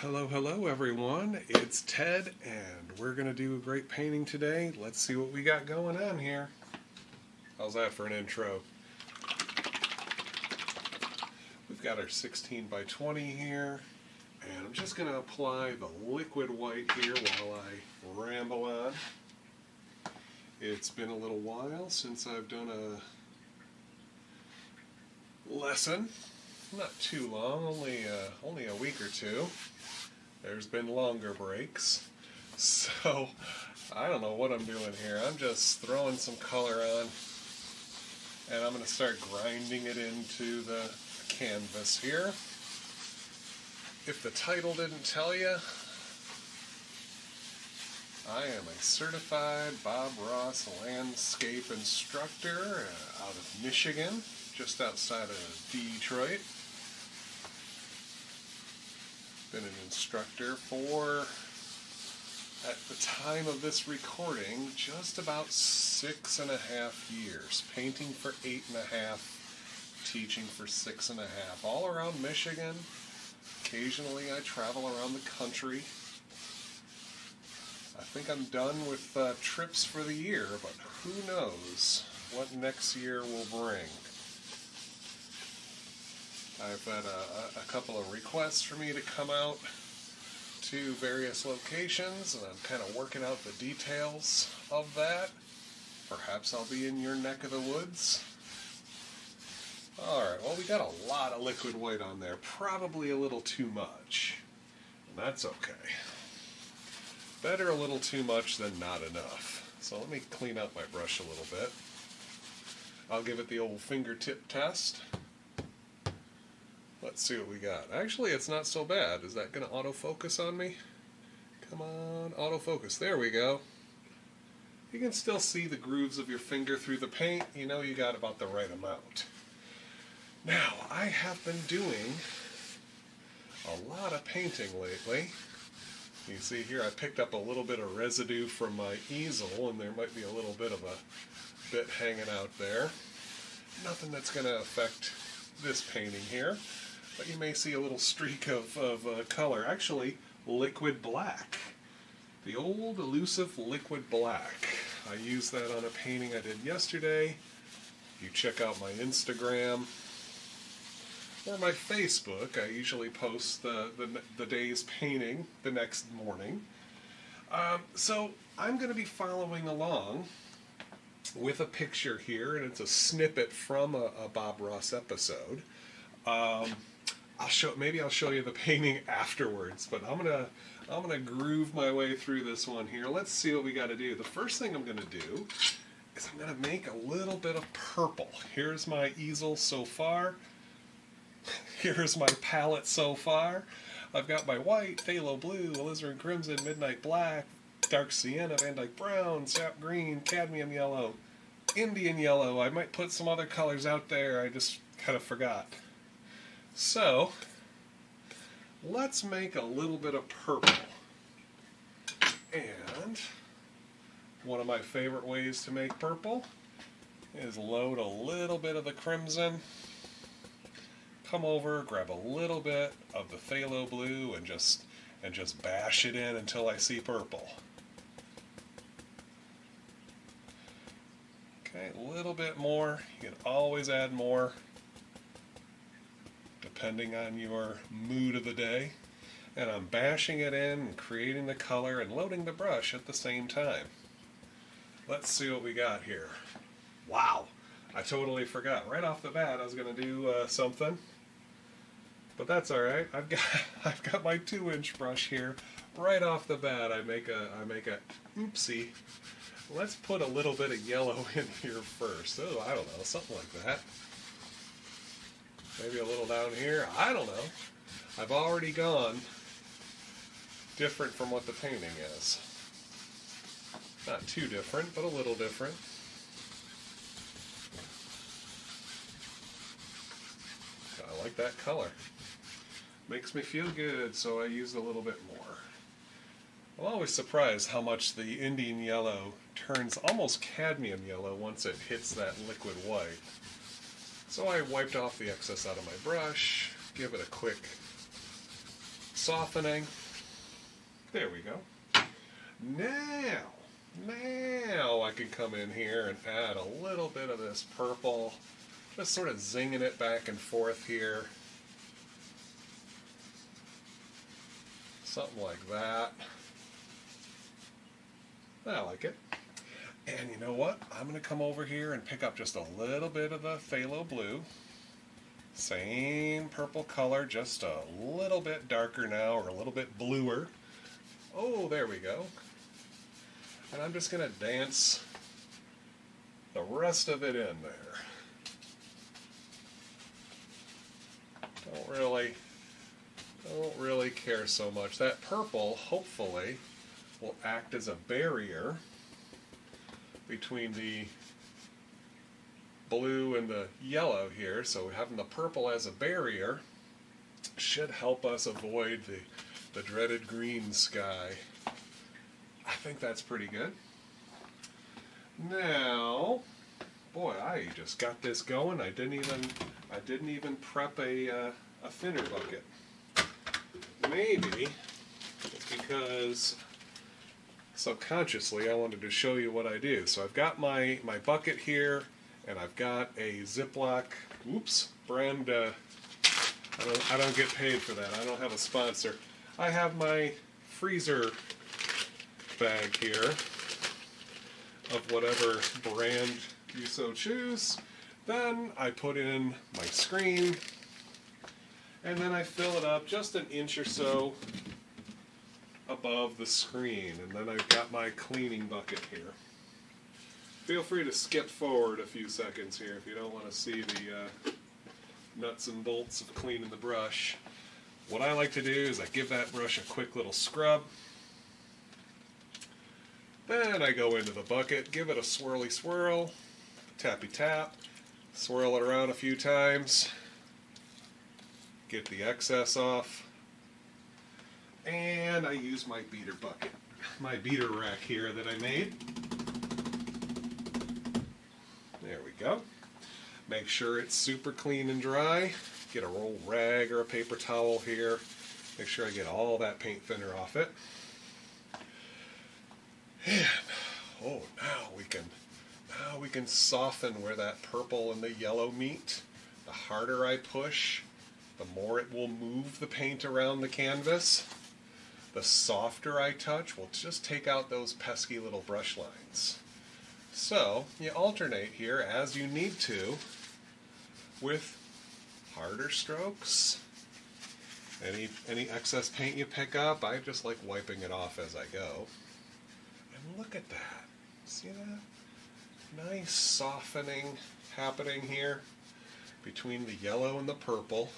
Hello everyone. It's Ted and we're going to do a great painting today. Let's see what we got going on here. How's that for an intro? We've got our 16 by 20 here, and I'm just going to apply the liquid white here while I ramble on. It's been a little while since I've done a lesson. Not too long, only a week or two. There's been longer breaks. So, I don't know what I'm doing here. I'm just throwing some color on, and I'm going to start grinding it into the canvas here. If the title didn't tell you, I am a certified Bob Ross landscape instructor out of Michigan, just outside of Detroit. Been an instructor for, at the time of this recording, just about 6.5 years. Painting for 8.5, teaching for 6.5. All around Michigan. Occasionally I travel around the country. I think I'm done with trips for the year, but who knows what next year will bring. I've had a couple of requests for me to come out to various locations, and I'm kind of working out the details of that. Perhaps I'll be in your neck of the woods. Alright, well, we got a lot of liquid white on there, probably a little too much, and that's okay. Better a little too much than not enough. So let me clean up my brush a little bit. I'll give it the old fingertip test. Let's see what we got. Actually, it's not so bad. Is that going to autofocus on me? Come on, autofocus. There we go. You can still see the grooves of your finger through the paint. You know you got about the right amount. Now, I have been doing a lot of painting lately. You see here I picked up a little bit of residue from my easel, and there might be a little bit of a bit hanging out there. Nothing that's going to affect this painting here. But you may see a little streak of color. Actually, liquid black. The old elusive liquid black. I used that on a painting I did yesterday. You check out my Instagram or my Facebook. I usually post the day's painting the next morning. So I'm going to be following along with a picture here, and it's a snippet from a Bob Ross episode. Maybe I'll show you the painting afterwards, but I'm gonna groove my way through this one here. Let's see what we got to do. The first thing I'm gonna do is I'm gonna make a little bit of purple. Here's my easel so far. Here's my palette so far. I've got my white, phthalo blue, alizarin crimson, midnight black, dark sienna, Van Dyke brown, sap green, cadmium yellow, Indian yellow. I might put some other colors out there. I just kind of forgot. So, let's make a little bit of purple. And one of my favorite ways to make purple is load a little bit of the crimson, come over, grab a little bit of the phthalo blue, and just bash it in until I see purple. Okay, a little bit more. You can always add more, depending on your mood of the day. And I'm bashing it in and creating the color and loading the brush at the same time. Let's see what we got here. Wow, I totally forgot. Right off the bat I was going to do something. But that's alright. I've got my 2-inch brush here. Right off the bat I make a oopsie. Let's put a little bit of yellow in here first. Oh, I don't know, something like that. Maybe a little down here. I don't know. I've already gone different from what the painting is. Not too different, but a little different. I like that color. Makes me feel good, so I used a little bit more. I'm always surprised how much the Indian yellow turns almost cadmium yellow once it hits that liquid white. So I wiped off the excess out of my brush, give it a quick softening. There we go. Now I can come in here and add a little bit of this purple, just sort of zinging it back and forth here. Something like that. I like it. And you know what? I'm going to come over here and pick up just a little bit of the phthalo blue. Same purple color, just a little bit darker now, or a little bit bluer. Oh, there we go. And I'm just going to dance the rest of it in there. Don't really care so much. That purple, hopefully, will act as a barrier between the blue and the yellow here. So having the purple as a barrier should help us avoid the dreaded green sky. I think that's pretty good. Now, boy, I just got this going. I didn't even prep a thinner bucket. Maybe it's because subconsciously I wanted to show you what I do. So I've got my bucket here, and I've got a Ziploc, brand, I don't get paid for that. I don't have a sponsor. I have my freezer bag here of whatever brand you so choose. Then I put in my screen, and then I fill it up just an inch or so above the screen, and then I've got my cleaning bucket here. Feel free to skip forward a few seconds here if you don't want to see the nuts and bolts of cleaning the brush. What I like to do is I give that brush a quick little scrub. Then I go into the bucket, give it a swirly swirl, tappy tap, swirl it around a few times, get the excess off, and I use my beater bucket, my beater rack here that I made. There we go. Make sure it's super clean and dry. Get a roll rag or a paper towel here. Make sure I get all that paint thinner off it. And now we can soften where that purple and the yellow meet. The harder I push, the more it will move the paint around the canvas. The softer I touch will just take out those pesky little brush lines. So you alternate here as you need to with harder strokes. Any excess paint you pick up, I just like wiping it off as I go. And look at that. See that? Nice softening happening here between the yellow and the purple.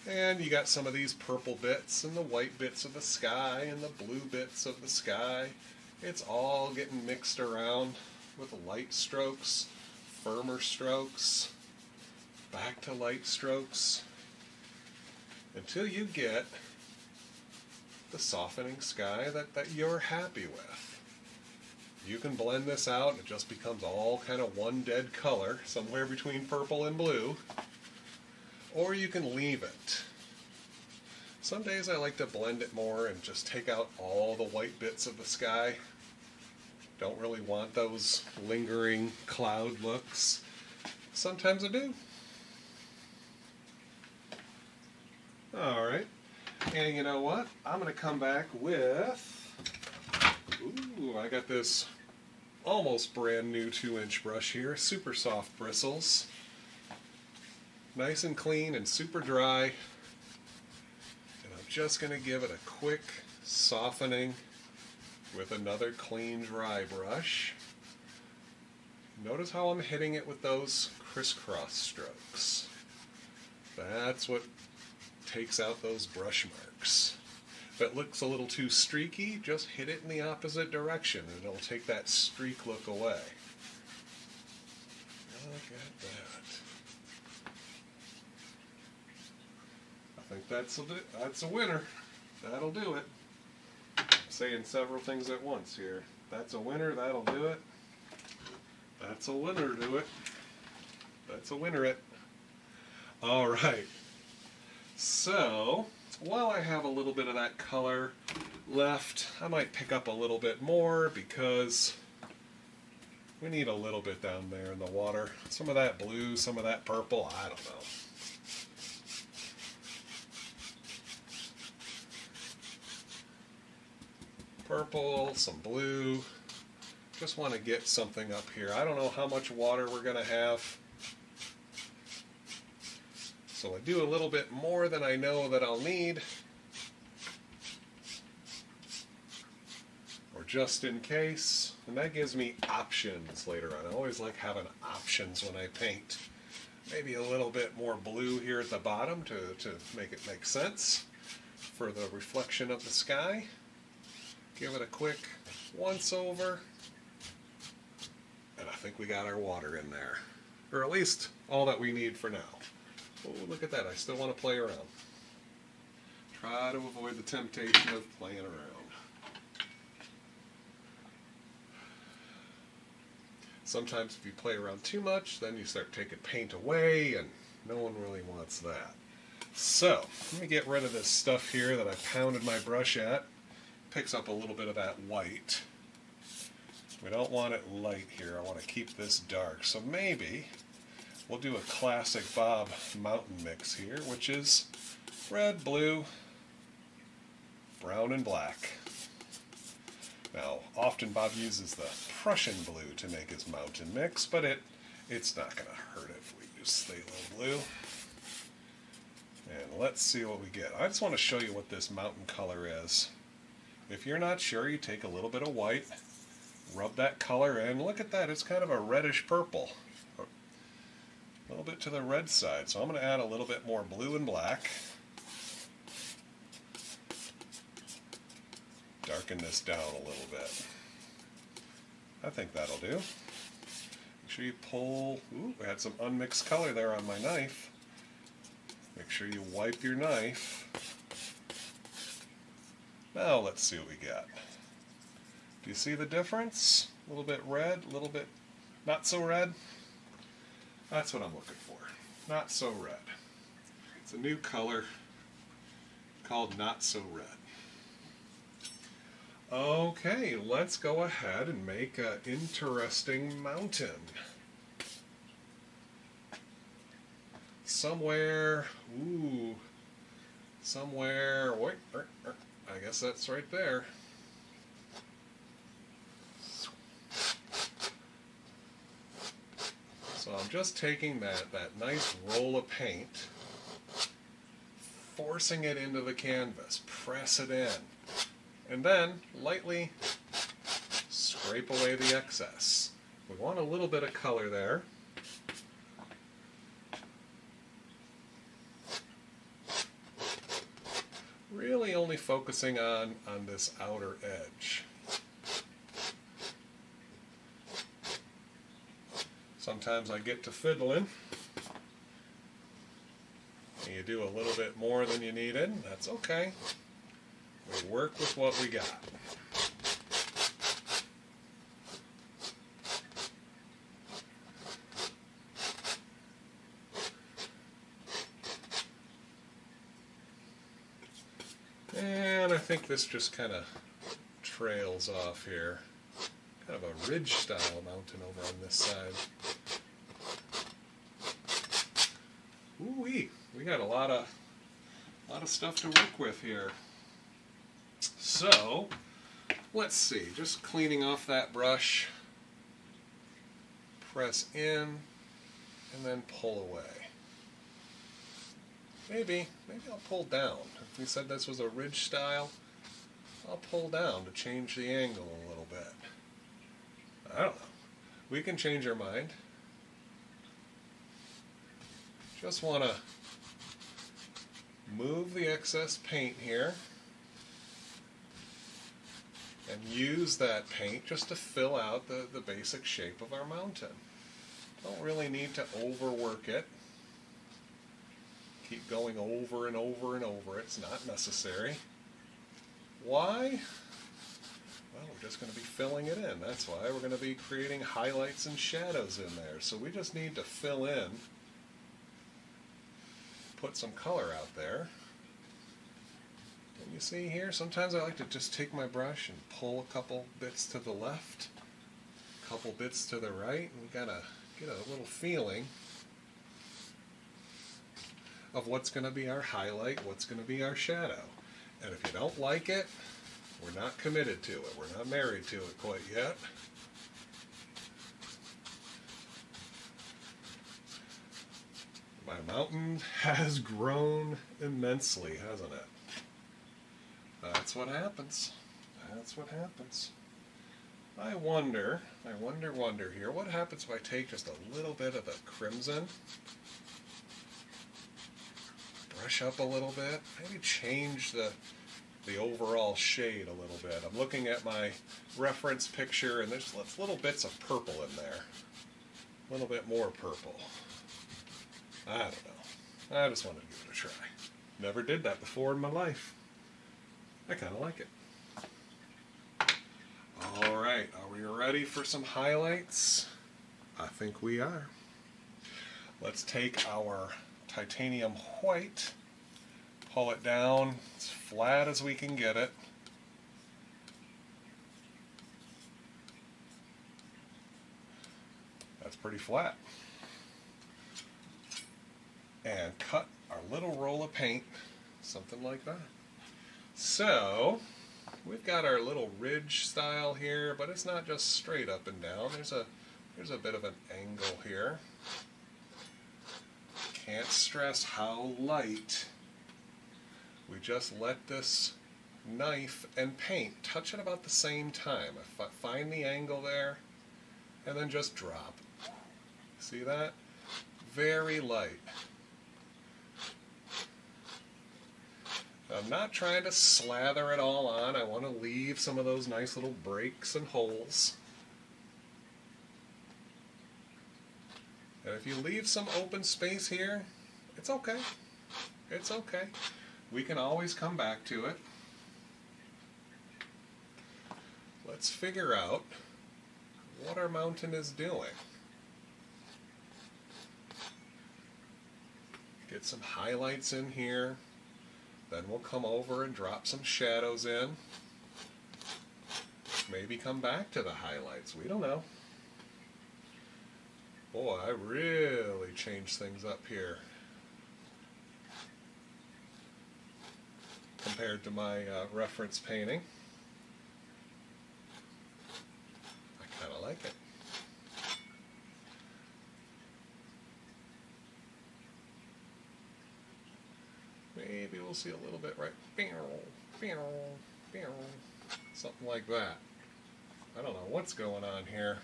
And you got some of these purple bits and the white bits of the sky and the blue bits of the sky. It's all getting mixed around with light strokes, firmer strokes, back to light strokes, until you get the softening sky that you're happy with. You can blend this out and it just becomes all kind of one dead color, somewhere between purple and blue, or you can leave it. Some days I like to blend it more and just take out all the white bits of the sky. Don't really want those lingering cloud looks. Sometimes I do. Alright, and you know what? I'm going to come back with, I got this almost brand new 2-inch brush here, super soft bristles. Nice and clean and super dry. And I'm just going to give it a quick softening with another clean dry brush. Notice how I'm hitting it with those crisscross strokes. That's what takes out those brush marks. If it looks a little too streaky, just hit it in the opposite direction and it'll take that streak look away. Look at that. I think that's a winner. That'll do it. I'm saying several things at once here. That's a winner, that'll do it. That's a winner, do it. That's a winner it. Alright. So, while I have a little bit of that color left, I might pick up a little bit more because we need a little bit down there in the water. Some of that blue, some of that purple, I don't know. Purple, some blue. Just want to get something up here. I don't know how much water we're going to have. So I do a little bit more than I know that I'll need. Or just in case. And that gives me options later on. I always like having options when I paint. Maybe a little bit more blue here at the bottom to make it make sense for the reflection of the sky. Give it a quick once over. And I think we got our water in there. Or at least all that we need for now. Oh, look at that. I still want to play around. Try to avoid the temptation of playing around. Sometimes if you play around too much, then you start taking paint away, and no one really wants that. So, let me get rid of this stuff here that I pounded my brush at. Picks up a little bit of that white. We don't want it light here. I want to keep this dark. So maybe we'll do a classic Bob mountain mix here, which is red, blue, brown, and black. Now, often Bob uses the Prussian blue to make his mountain mix, but it's not going to hurt if we use phthalo blue. And let's see what we get. I just want to show you what this mountain color is. If you're not sure, you take a little bit of white, rub that color in. Look at that, it's kind of a reddish purple. A little bit to the red side. So I'm going to add a little bit more blue and black. Darken this down a little bit. I think that'll do. Make sure you pull, ooh, we had some unmixed color there on my knife. Make sure you wipe your knife. Now let's see what we got. Do you see the difference? A little bit red, a little bit not so red. That's what I'm looking for. Not so red. It's a new color called Not So Red. Okay, let's go ahead and make an interesting mountain. Somewhere, wait, I guess that's right there. So I'm just taking that nice roll of paint, forcing it into the canvas, press it in, and then lightly scrape away the excess. We want a little bit of color there. Really only focusing on this outer edge. Sometimes I get to fiddling, and you do a little bit more than you needed. That's okay. We work with what we got. And I think this just kind of trails off here. Kind of a ridge style mountain over on this side. Ooh-wee, we got a lot of stuff to work with here. So, let's see, just cleaning off that brush, press in, and then pull away. Maybe I'll pull down. If we said this was a ridge style, I'll pull down to change the angle a little bit. I don't know. We can change our mind. Just want to move the excess paint here and use that paint just to fill out the basic shape of our mountain. Don't really need to overwork it. Keep going over and over and over. It's not necessary. Why? Well, we're just going to be filling it in. That's why we're going to be creating highlights and shadows in there. So we just need to fill in, put some color out there. And you see here, sometimes I like to just take my brush and pull a couple bits to the left, a couple bits to the right, and we gotta get a little feeling of what's going to be our highlight, what's going to be our shadow. And if you don't like it, we're not committed to it. We're not married to it quite yet. My mountain has grown immensely, hasn't it? That's what happens. That's what happens. I wonder here, what happens if I take just a little bit of the crimson, brush up a little bit, maybe change the overall shade a little bit. I'm looking at my reference picture and there's little bits of purple in there. A little bit more purple. I don't know. I just wanted to give it a try. Never did that before in my life. I kind of like it. Alright, are we ready for some highlights? I think we are. Let's take our titanium white, pull it down as flat as we can get it. That's pretty flat. And cut our little roll of paint, something like that. So, we've got our little ridge style here, but it's not just straight up and down. There's a bit of an angle here. Can't stress how light we just let this knife and paint touch at about the same time. Find the angle there and then just drop. See that? Very light. I'm not trying to slather it all on. I want to leave some of those nice little breaks and holes. And if you leave some open space here, it's okay. It's okay. We can always come back to it. Let's figure out what our mountain is doing. Get some highlights in here. Then we'll come over and drop some shadows in. Maybe come back to the highlights. We don't know. Boy, I really changed things up here compared to my reference painting. I kind of like it. Maybe we'll see a little bit right, something like that. I don't know what's going on here.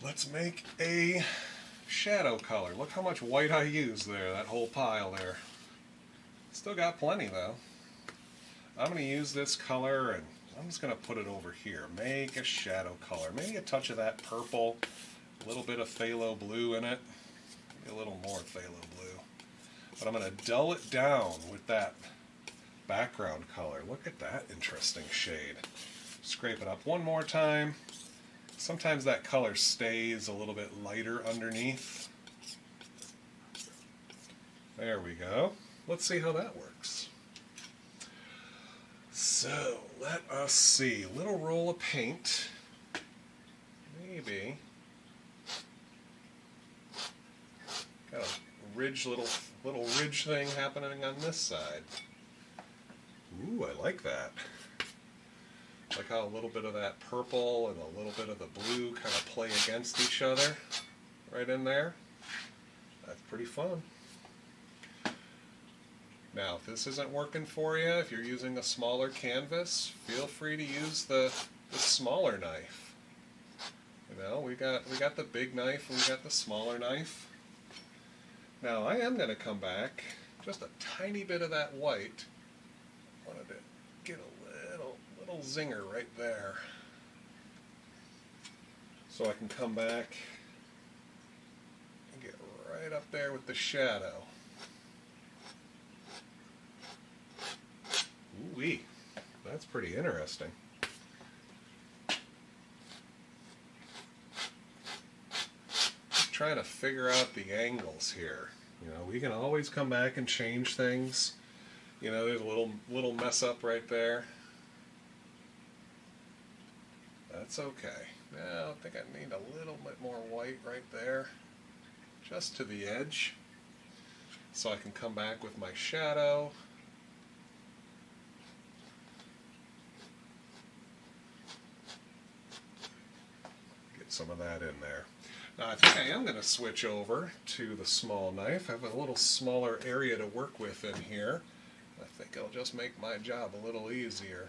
Let's make a shadow color. Look how much white I used there, that whole pile there. Still got plenty though. I'm going to use this color and I'm just going to put it over here. Make a shadow color. Maybe a touch of that purple, a little bit of phthalo blue in it. Maybe a little more phthalo blue. But I'm going to dull it down with that background color. Look at that interesting shade. Scrape it up one more time. Sometimes that color stays a little bit lighter underneath. There we go. Let's see how that works. So, let us see. Little roll of paint. Maybe. Got a ridge, little ridge thing happening on this side. Ooh, I like that. Like how a little bit of that purple and a little bit of the blue kind of play against each other right in there. That's pretty fun. Now, if this isn't working for you, if you're using a smaller canvas, feel free to use the smaller knife. You know, we got the big knife and we got the smaller knife. Now, I am going to come back just a tiny bit of that white. I wanted to get a little zinger right there. So I can come back and get right up there with the shadow. Ooh-wee, that's pretty interesting. Just trying to figure out the angles here. You know, we can always come back and change things. You know, there's a little mess up right there. That's okay. Now I think I need a little bit more white right there, just to the edge, so I can come back with my shadow. Get some of that in there. Now I think I am going to switch over to the small knife. I have a little smaller area to work with in here. I think it'll just make my job a little easier.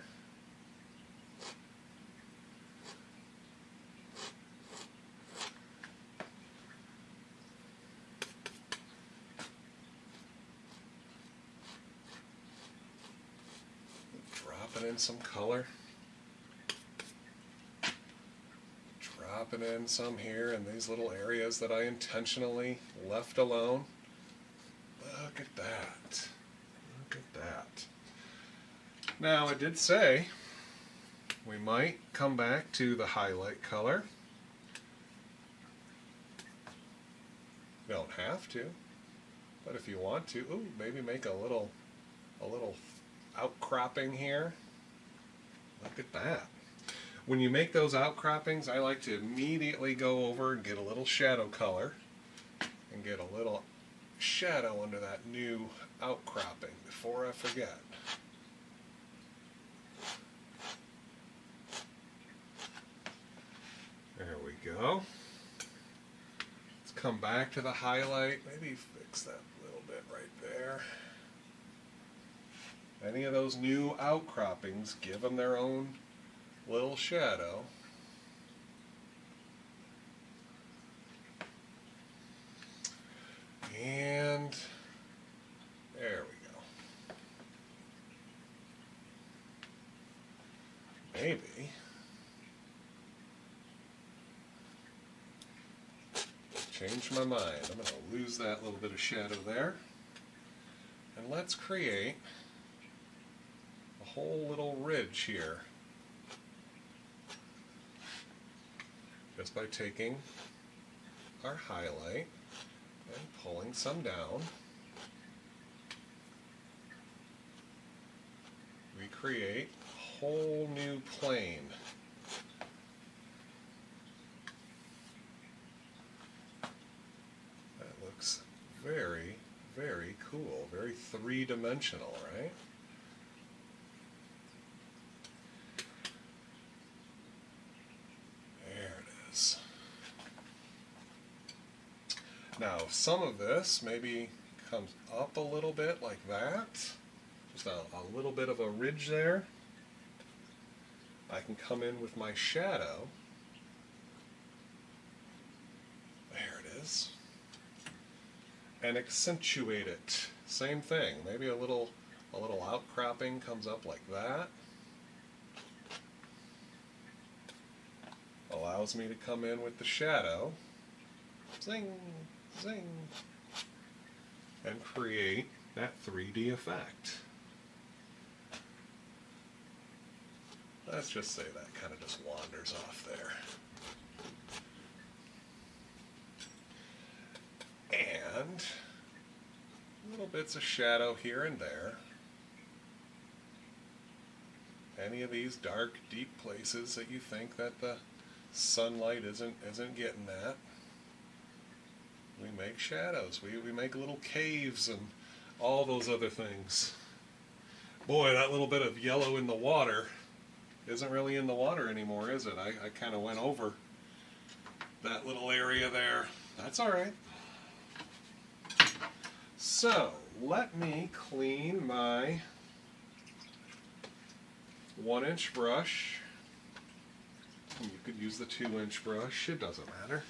Dropping in some color. Dropping in some here in these little areas that I intentionally left alone. Look at that. Look at that. Now I did say we might come back to the highlight color. You don't have to, but if you want to, ooh, maybe make a little outcropping here. Look at that. When you make those outcroppings, I like to immediately go over and get a little shadow color and get a little shadow under that new outcropping before I forget. There we go. Let's come back to the highlight. Maybe fix that little bit right there. Any of those new outcroppings, give them their own little shadow. And there we go. Maybe change my mind. I'm going to lose that little bit of shadow there. And let's create a whole little ridge here. Just by taking our highlight and pulling some down, we create a whole new plane. That looks very, very cool, very three-dimensional, right? Now, some of this maybe comes up a little bit like that. Just a little bit of a ridge there. I can come in with my shadow. There it is. And accentuate it. Same thing. Maybe a little outcropping comes up like that. Allows me to come in with the shadow. Zing! Zing, and create that 3D effect. Let's just say that kind of just wanders off there. And little bits of shadow here and there. Any of these dark, deep places that you think that the sunlight isn't getting at. We make shadows. We make little caves and all those other things. Boy, that little bit of yellow in the water isn't really in the water anymore, is it? I kind of went over that little area there. That's all right. So, let me clean my 1-inch brush. You could use the 2-inch brush. It doesn't matter.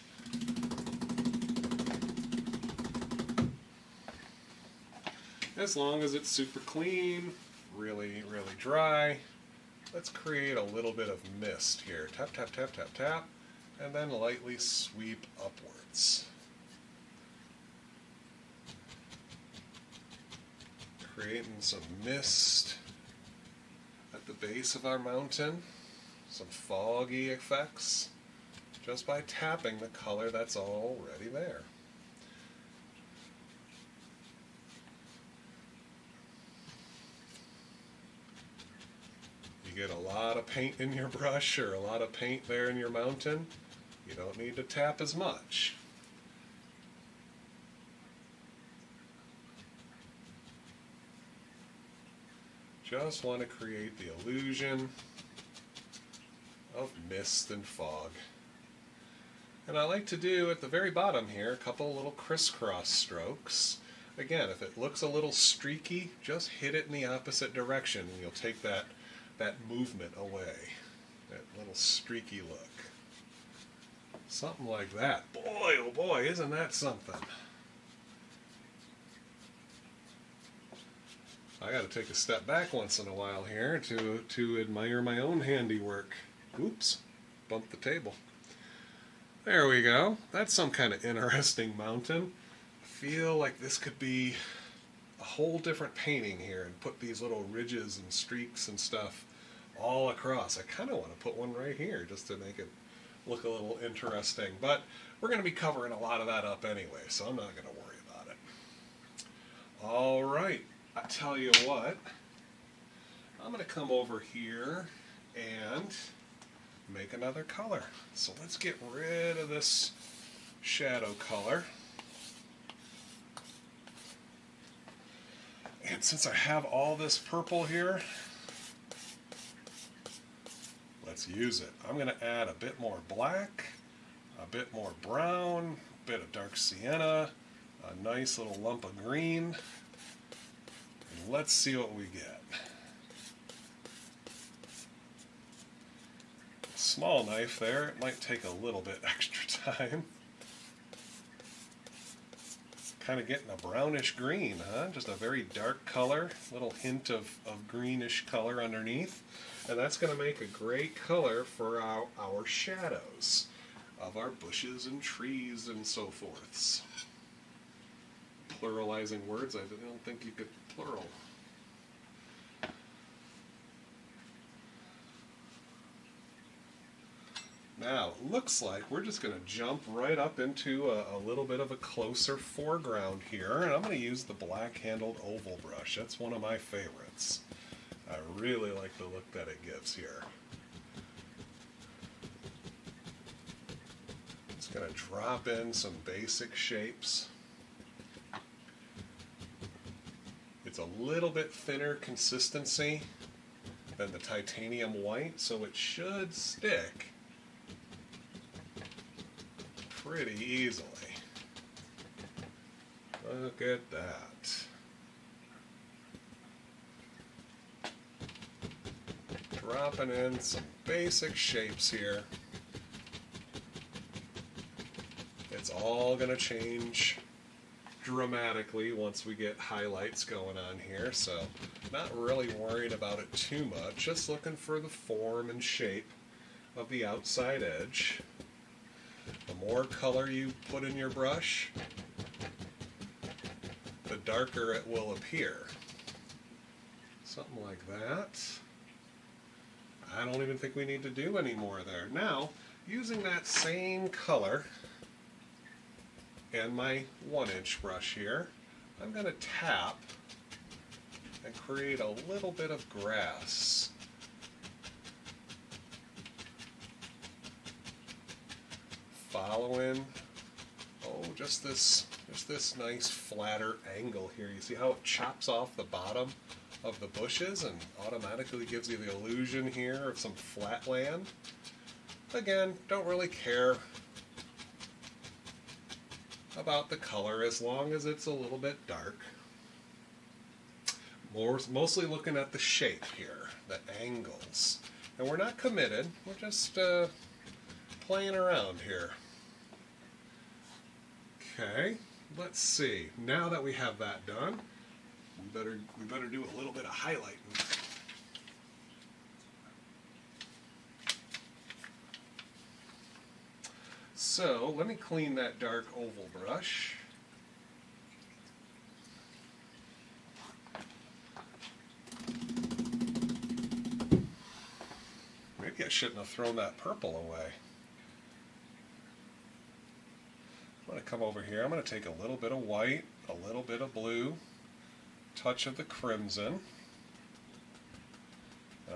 As long as it's super clean, really, really dry. Let's create a little bit of mist here. Tap, tap, tap, tap, tap, and then lightly sweep upwards. Creating some mist at the base of our mountain, some foggy effects, just by tapping the color that's already there. get a lot of paint in your brush or a lot of paint there in your mountain, you don't need to tap as much. Just want to create the illusion of mist and fog. And I like to do at the very bottom here a couple little crisscross strokes. Again, if it looks a little streaky, just hit it in the opposite direction and you'll take that movement away. That little streaky look. Something like that. Boy, oh boy, isn't that something? I got to take a step back once in a while here to admire my own handiwork. Oops, bumped the table. There we go. That's some kind of interesting mountain. I feel like this could be a whole different painting here and put these little ridges and streaks and stuff all across. I kind of want to put one right here just to make it look a little interesting. But we're going to be covering a lot of that up anyway, so I'm not going to worry about it. All right. I tell you what. I'm going to come over here and make another color. So let's get rid of this shadow color. And since I have all this purple here, let's use it. I'm going to add a bit more black, a bit more brown, a bit of dark sienna, a nice little lump of green, and let's see what we get. Small knife there, it might take a little bit extra time. Kind of getting a brownish green, huh? Just a very dark color, little hint of greenish color underneath. And that's going to make a great color for our shadows of our bushes and trees and so forths. Pluralizing words, I don't think you could plural. Now, looks like we're just going to jump right up into a little bit of a closer foreground here, and I'm going to use the black-handled oval brush. That's one of my favorites. I really like the look that it gives here. Just going to drop in some basic shapes. It's a little bit thinner consistency than the titanium white, so it should stick pretty easily. Look at that. Dropping in some basic shapes here. It's all going to change dramatically once we get highlights going on here, so not really worried about it too much, just looking for the form and shape of the outside edge. The more color you put in your brush, the darker it will appear. Something like that. I don't even think we need to do any more there. Now, using that same color and my 1-inch brush here, I'm going to tap and create a little bit of grass. Following, just this nice flatter angle here. You see how it chops off the bottom of the bushes and automatically gives you the illusion here of some flat land. Again, don't really care about the color as long as it's a little bit dark. Mostly looking at the shape here, the angles. And we're not committed, we're just playing around here. Okay, let's see. Now that we have that done, we better do a little bit of highlighting. So let me clean that dark oval brush. Maybe I shouldn't have thrown that purple away. I'm going to come over here. I'm going to take a little bit of white, a little bit of blue, touch of the crimson,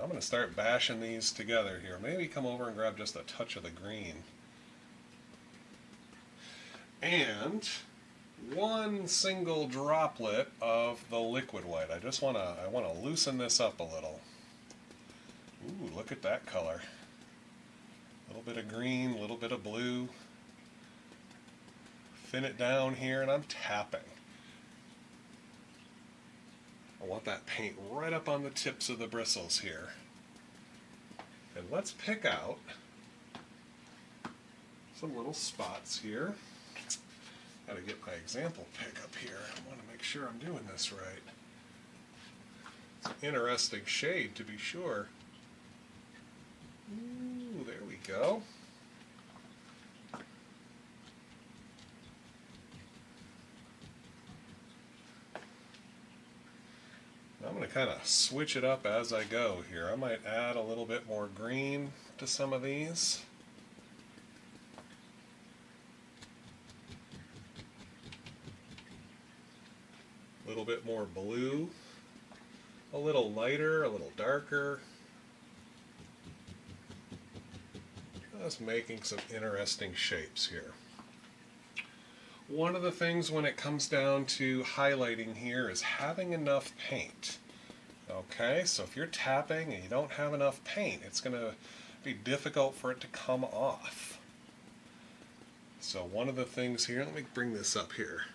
I'm going to start bashing these together here. Maybe come over and grab just a touch of the green. And one single droplet of the liquid white. I want to loosen this up a little. Ooh, look at that color. A little bit of green, a little bit of blue. Thin it down here, and I'm tapping. I want that paint right up on the tips of the bristles here. And let's pick out some little spots here. Got to get my example pick up here. I want to make sure I'm doing this right. It's an interesting shade, to be sure. Ooh, there we go. I'm going to kind of switch it up as I go here. I might add a little bit more green to some of these. A little bit more blue. A little lighter, a little darker. Just making some interesting shapes here. One of the things when it comes down to highlighting here is having enough paint. Okay, so if you're tapping and you don't have enough paint, it's going to be difficult for it to come off. So one of the things here, let me bring this up here.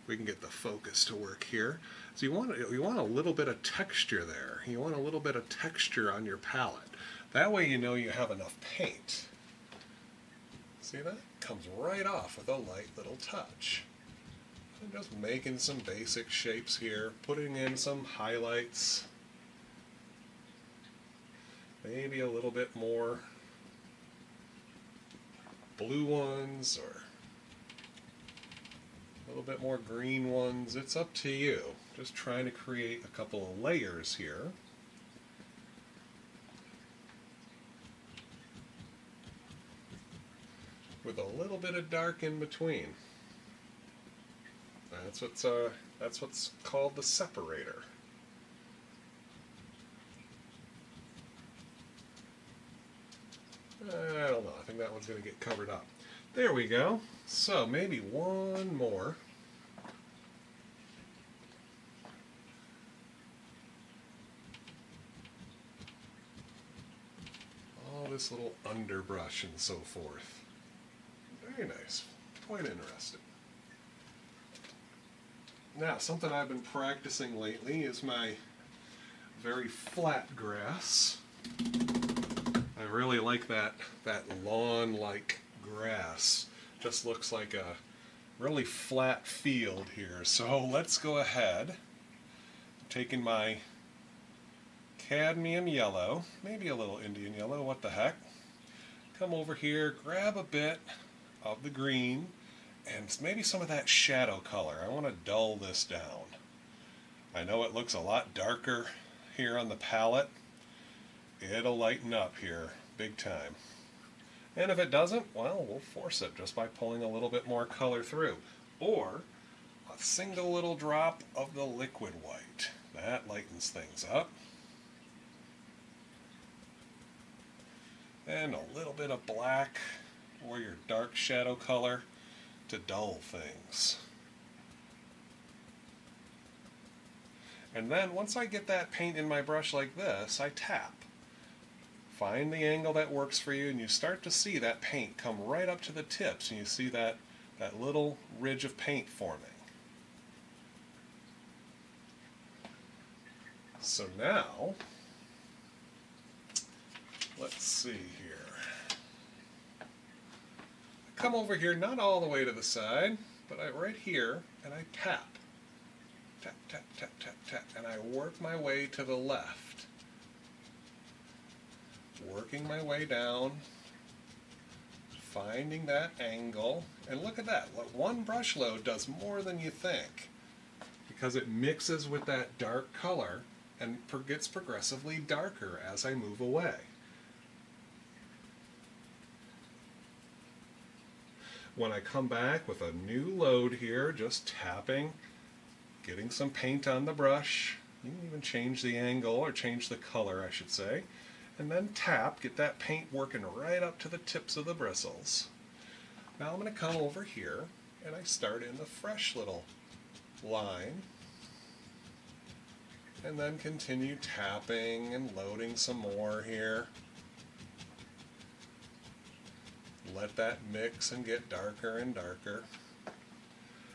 We can get the focus to work here. So you want a little bit of texture there. You want a little bit of texture on your palette. That way you know you have enough paint. See that? Comes right off with a light little touch. I'm just making some basic shapes here, putting in some highlights. Maybe a little bit more blue ones or a little bit more green ones. It's up to you. Just trying to create a couple of layers here. With a little bit of dark in between. That's what's called the separator. I don't know. I think that one's going to get covered up. There we go. So maybe one more. All this little underbrush and so forth. Very nice. Quite interesting. Now, something I've been practicing lately is my very flat grass. I really like that lawn-like grass. Just looks like a really flat field here. So let's go ahead. I'm taking my cadmium yellow, maybe a little Indian yellow, what the heck. Come over here, grab a bit of the green, and maybe some of that shadow color. I want to dull this down. I know it looks a lot darker here on the palette. It'll lighten up here big time. And if it doesn't, well, we'll force it just by pulling a little bit more color through. Or a single little drop of the liquid white. That lightens things up. And a little bit of black or your dark shadow color to dull things. And then once I get that paint in my brush like this, I tap. Find the angle that works for you, and you start to see that paint come right up to the tips, and you see that little ridge of paint forming. So now, let's see here. I come over here, not all the way to the side, but right here, and I tap. Tap, tap, tap, tap, tap, and I work my way to the left. Working my way down, finding that angle, and look at that. One brush load does more than you think because it mixes with that dark color and gets progressively darker as I move away. When I come back with a new load here, just tapping, getting some paint on the brush, You can even change the angle, or change the color, I should say. And then tap, get that paint working right up to the tips of the bristles. Now I'm going to come over here, and I start in the fresh little line. And then continue tapping and loading some more here. Let that mix and get darker and darker.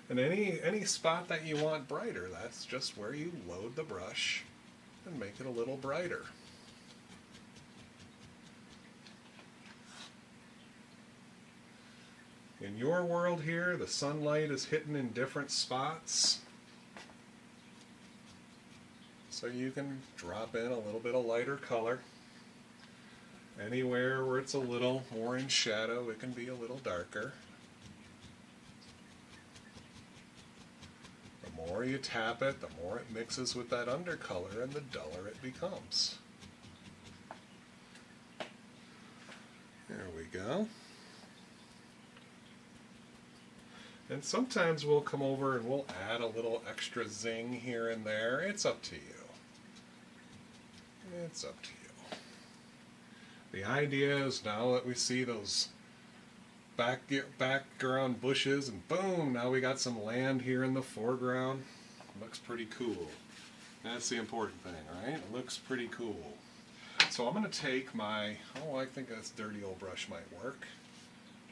And any spot that you want brighter, that's just where you load the brush and make it a little brighter. In your world here, the sunlight is hitting in different spots. So you can drop in a little bit of lighter color. Anywhere where it's a little more in shadow, it can be a little darker. The more you tap it, the more it mixes with that undercolor and the duller it becomes. There we go. And sometimes we'll come over and we'll add a little extra zing here and there. It's up to you. It's up to you. The idea is now that we see those background bushes and boom, now we got some land here in the foreground. Looks pretty cool. That's the important thing, right? It looks pretty cool. So I'm going to take my, I think this dirty old brush might work.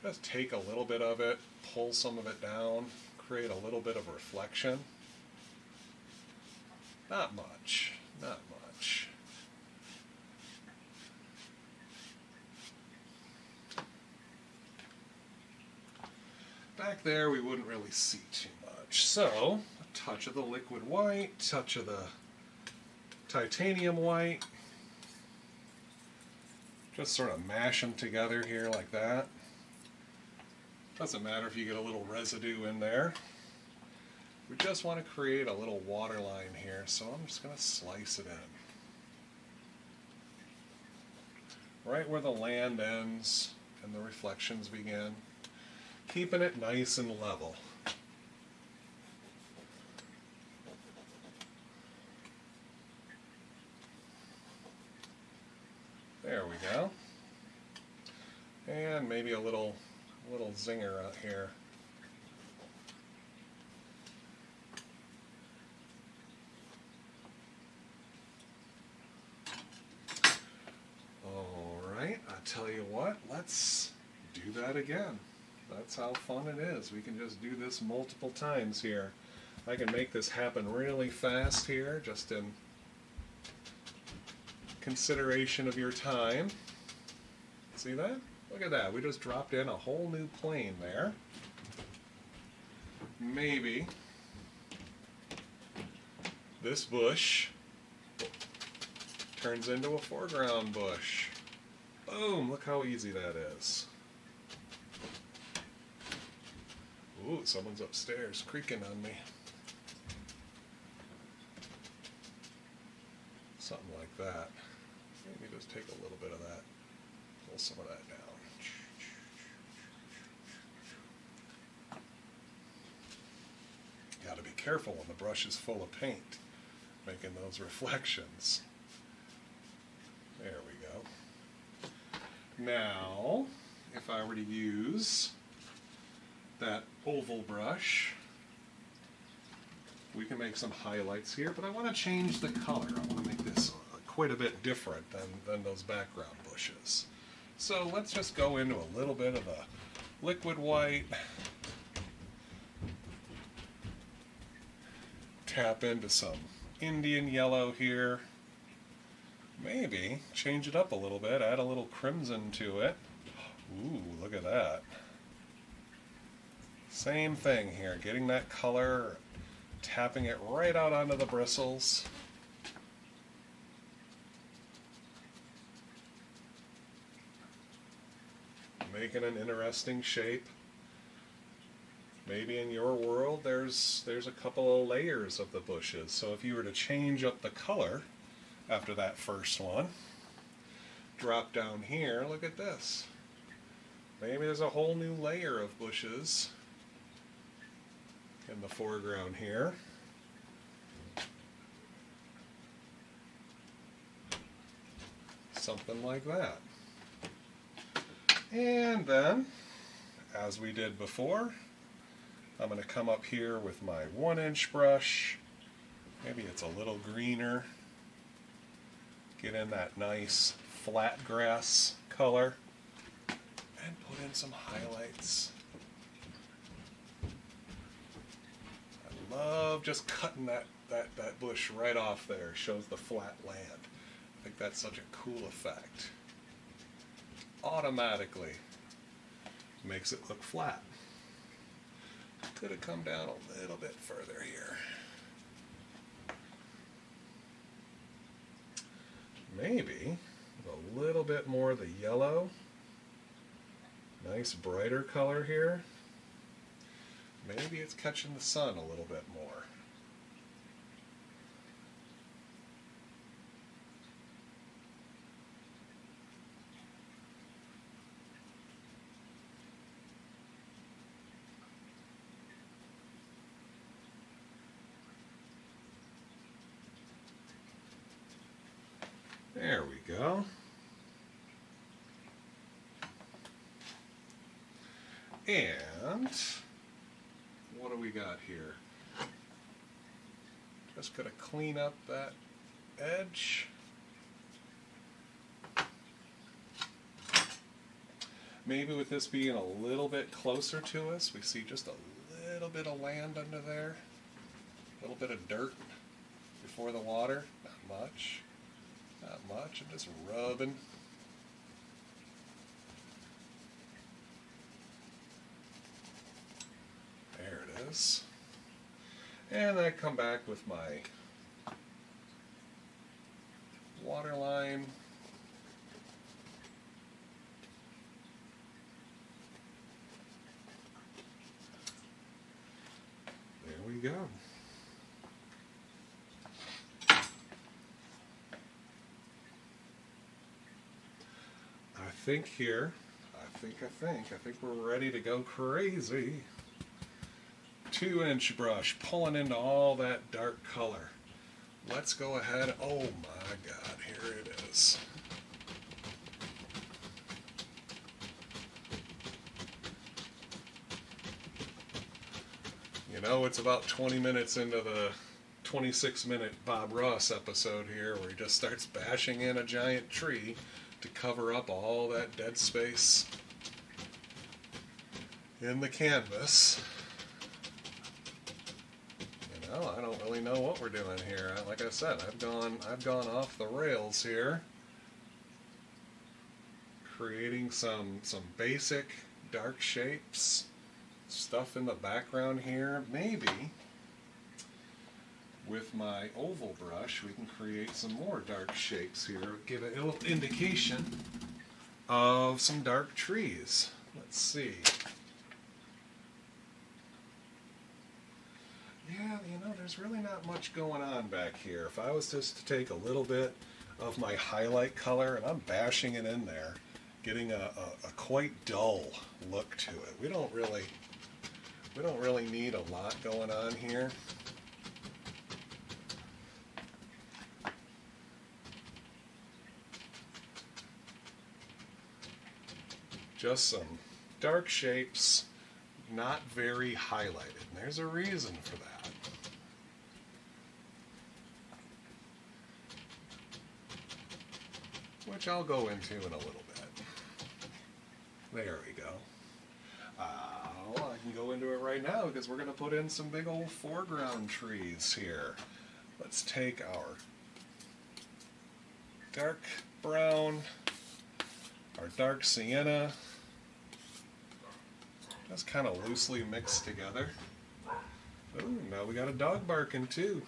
Just take a little bit of it, pull some of it down, create a little bit of reflection. Not much, not much. Back there we wouldn't really see too much. So, a touch of the liquid white, touch of the titanium white. Just sort of mash them together here like that. Doesn't matter if you get a little residue in there. We just want to create a little water line here, so I'm just going to slice it in. Right where the land ends and the reflections begin. Keeping it nice and level. There we go. And maybe a little zinger out here. Alright, I tell you what, let's do that again. That's how fun it is. We can just do this multiple times here. I can make this happen really fast here, just in consideration of your time. See that? Look at that. We just dropped in a whole new plane there. Maybe this bush turns into a foreground bush. Boom! Look how easy that is. Ooh, someone's upstairs creaking on me. Something like that. Maybe just take a little bit of that. Pull some of that down. Got to be careful when the brush is full of paint, making those reflections. There we go. Now, if I were to use that oval brush, we can make some highlights here, but I want to change the color. I want to make this quite a bit different than those background bushes. So let's just go into a little bit of a liquid white, tap into some Indian yellow here, maybe change it up a little bit, add a little crimson to it. Ooh, look at that. Same thing here, getting that color, tapping it right out onto the bristles. Making an interesting shape. Maybe in your world there's a couple of layers of the bushes. So if you were to change up the color after that first one, drop down here, look at this. Maybe there's a whole new layer of bushes in the foreground here. Something like that. And then, as we did before, I'm going to come up here with my 1-inch brush. Maybe it's a little greener. Get in that nice flat grass color and put in some highlights. I love just cutting that bush right off there. Shows the flat land. I think that's such a cool effect. Automatically makes it look flat. Could have come down a little bit further here. Maybe a little bit more of the yellow. Nice brighter color here. Maybe it's catching the sun a little bit more. There we go. And what do we got here? Just gotta clean up that edge. Maybe with this being a little bit closer to us, we see just a little bit of land under there. A little bit of dirt before the water. Not much. Not much. I'm just rubbing. There it is. And then I come back with my water line. There we go. I think we're ready to go crazy. 2-inch brush, pulling into all that dark color. Let's go ahead. Oh my God, here it is. You know, it's about 20 minutes into the 26-minute Bob Ross episode here, where he just starts bashing in a giant tree to cover up all that dead space in the canvas. You know, I don't really know what we're doing here. Like I said, I've gone off the rails here, creating some basic dark shapes, stuff in the background here. Maybe with my oval brush we can create some more dark shapes here, give a little indication of some dark trees. Let's see. Yeah, you know, there's really not much going on back here. If I was just to take a little bit of my highlight color and I'm bashing it in there, getting a quite dull look to it. We don't really need a lot going on here. Just some dark shapes, not very highlighted. And there's a reason for that. Which I'll go into in a little bit. There we go. I can go into it right now because we're going to put in some big old foreground trees here. Let's take our dark brown, our dark sienna, just kind of loosely mixed together. Ooh, now we got a dog barking too.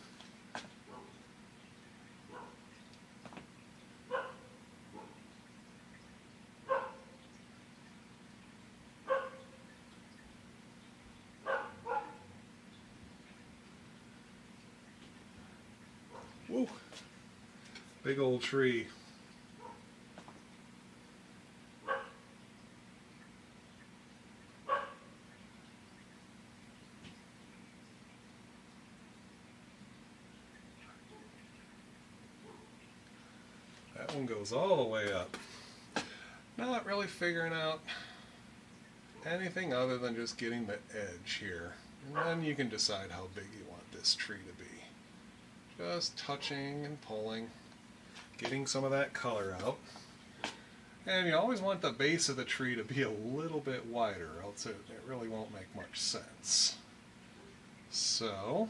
Woo! Big old tree. That one goes all the way up. Not really figuring out anything other than just getting the edge here. And then you can decide how big you want this tree to be. Just touching and pulling, getting some of that color out. And you always want the base of the tree to be a little bit wider, else it really won't make much sense. So,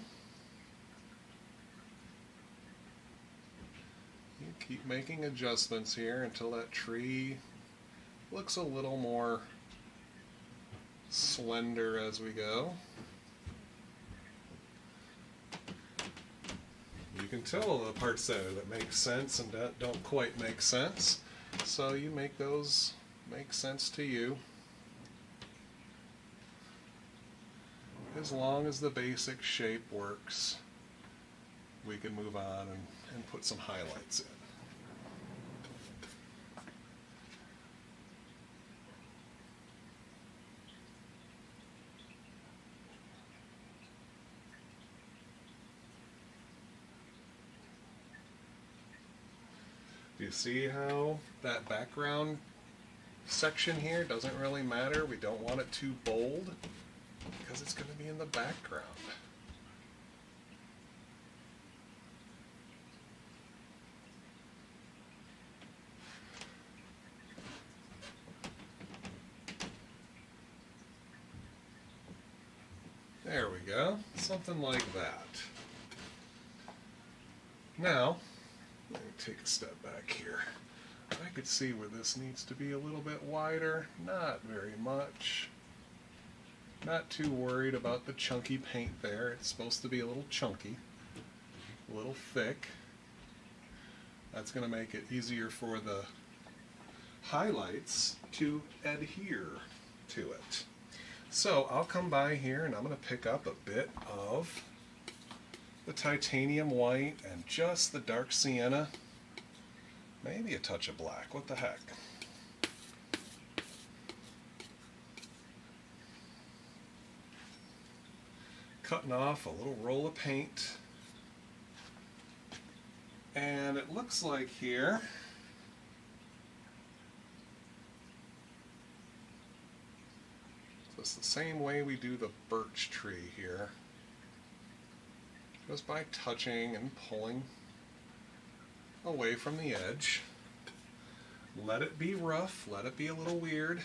you keep making adjustments here until that tree looks a little more slender as we go. You can tell the parts that make sense and that don't quite make sense. So you make those make sense to you. As long as the basic shape works, we can move on and put some highlights in. Do you see how that background section here doesn't really matter? We don't want it too bold because it's going to be in the background. There we go, something like that. Now, let me take a step back here. I could see where this needs to be a little bit wider, not very much. Not too worried about the chunky paint there. It's supposed to be a little chunky, a little thick. That's going to make it easier for the highlights to adhere to it. So I'll come by here and I'm going to pick up a bit of the titanium white and just the dark sienna, maybe a touch of black, what the heck. Cutting off a little roll of paint, and it looks like here so it's the same way we do the birch tree here. Just by touching and pulling away from the edge. Let it be rough, let it be a little weird.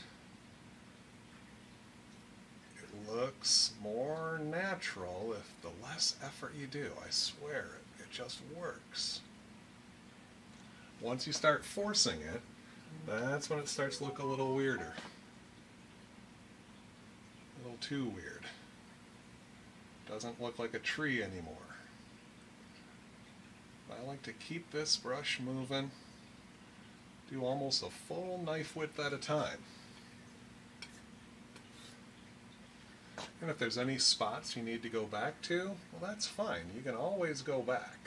It looks more natural if the less effort you do. I swear it just works. Once you start forcing it, that's when it starts to look a little weirder. A little too weird. Doesn't look like a tree anymore. I like to keep this brush moving, do almost a full knife width at a time. And if there's any spots you need to go back to, well, that's fine. You can always go back.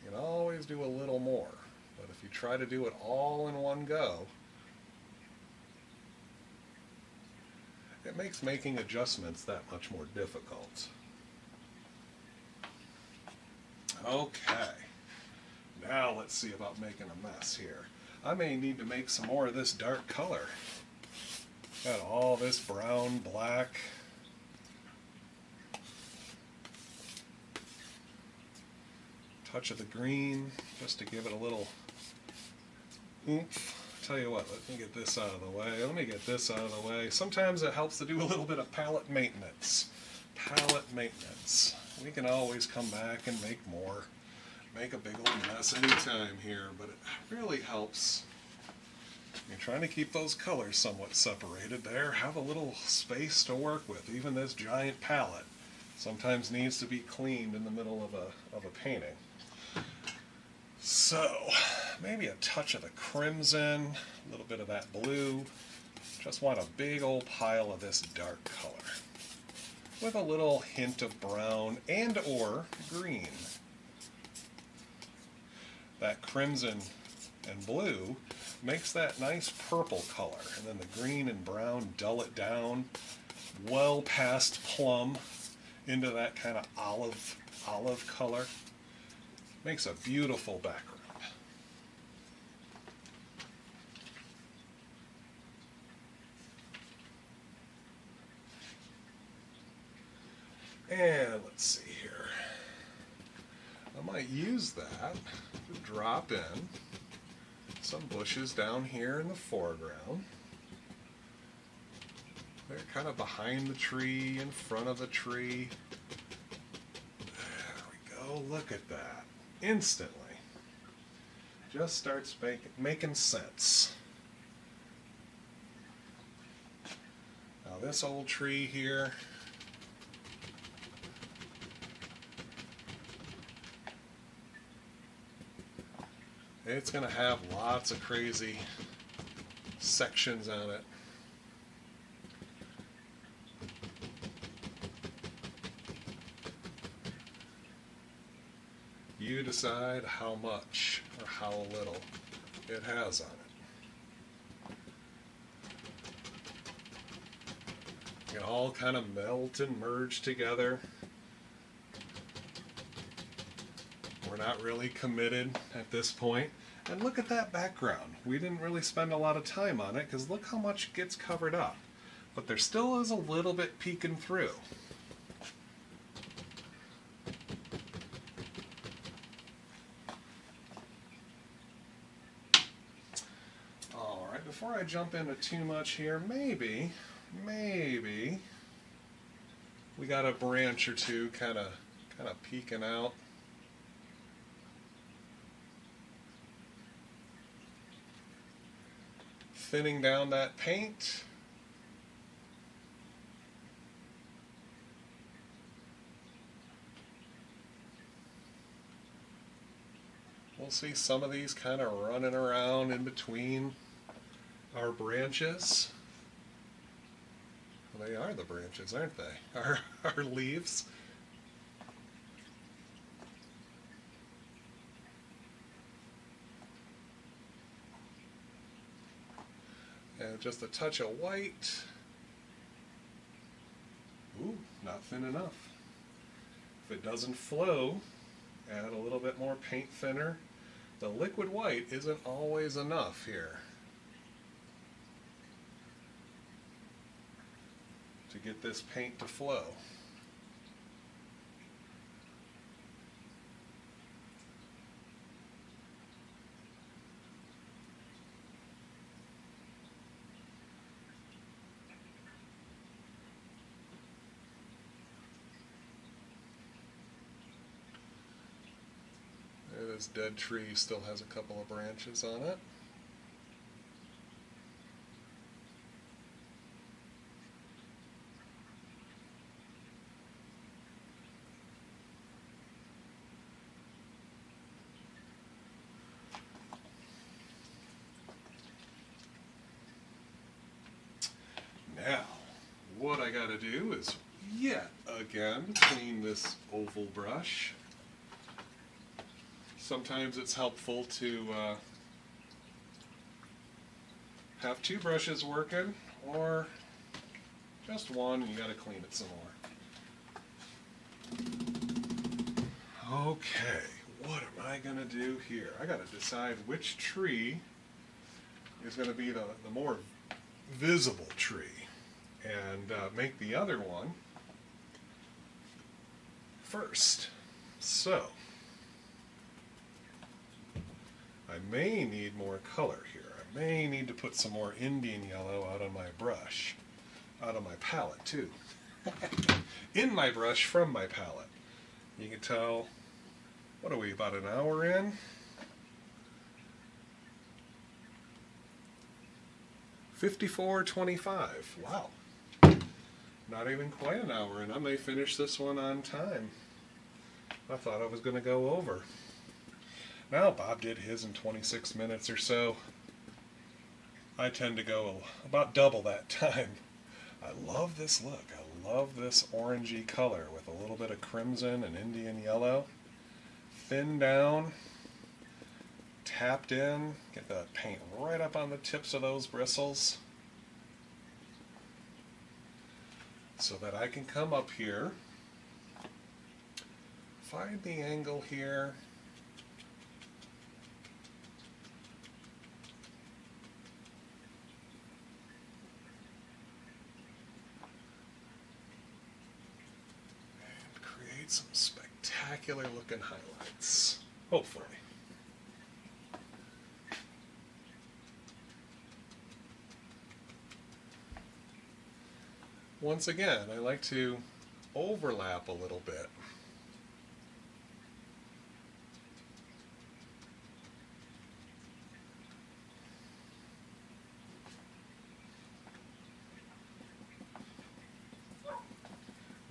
You can always do a little more. But if you try to do it all in one go, it makes making adjustments that much more difficult. Okay, now let's see about making a mess here. I may need to make some more of this dark color. Got all this brown, black. Touch of the green, just to give it a little oomph. Tell you what, let me get this out of the way. Let me get this out of the way. Sometimes it helps to do a little bit of palette maintenance. Palette maintenance. We can always come back and make more. Make a big old mess anytime here, but it really helps. You're trying to keep those colors somewhat separated there. Have a little space to work with. Even this giant palette sometimes needs to be cleaned in the middle of a painting. So, maybe a touch of the crimson, a little bit of that blue. Just want a big old pile of this dark color, with a little hint of brown and or green. That crimson and blue makes that nice purple color, and then the green and brown dull it down well past plum into that kind of olive color. Makes a beautiful background. And let's see here. I might use that to drop in some bushes down here in the foreground. They're kind of behind the tree, in front of the tree. There we go. Look at that. Instantly. Just starts making sense. Now this old tree here, it's going to have lots of crazy sections on it. You decide how much or how little it has on it. It all kind of melt and merge together. We're not really committed at this point. And look at that background. We didn't really spend a lot of time on it because look how much gets covered up. But there still is a little bit peeking through. Alright, before I jump into too much here, maybe we got a branch or two kind of peeking out. Thinning down that paint. We'll see some of these kind of running around in between our branches. Well, they are the branches, aren't they? Our leaves. And just a touch of white. Ooh, not thin enough. If it doesn't flow, add a little bit more paint thinner. The liquid white isn't always enough here to get this paint to flow. This dead tree still has a couple of branches on it. Now, what I gotta do is yet again clean this oval brush. Sometimes it's helpful to have two brushes working, or just one and you gotta clean it some more. Okay, what am I gonna do here? I gotta decide which tree is gonna be the more visible tree, and make the other one first. So I may need more color here. I may need to put some more Indian yellow out on my brush, out of my palette too. In my brush from my palette. You can tell, what are we, about an hour in? $54.25. Wow. Not even quite an hour in. I may finish this one on time. I thought I was going to go over. Now, Bob did his in 26 minutes or so. I tend to go about double that time. I love this look. I love this orangey color with a little bit of crimson and Indian yellow. Thin down, tapped in, get that paint right up on the tips of those bristles so that I can come up here, find the angle here, create some spectacular looking highlights, hopefully. Once again, I like to overlap a little bit.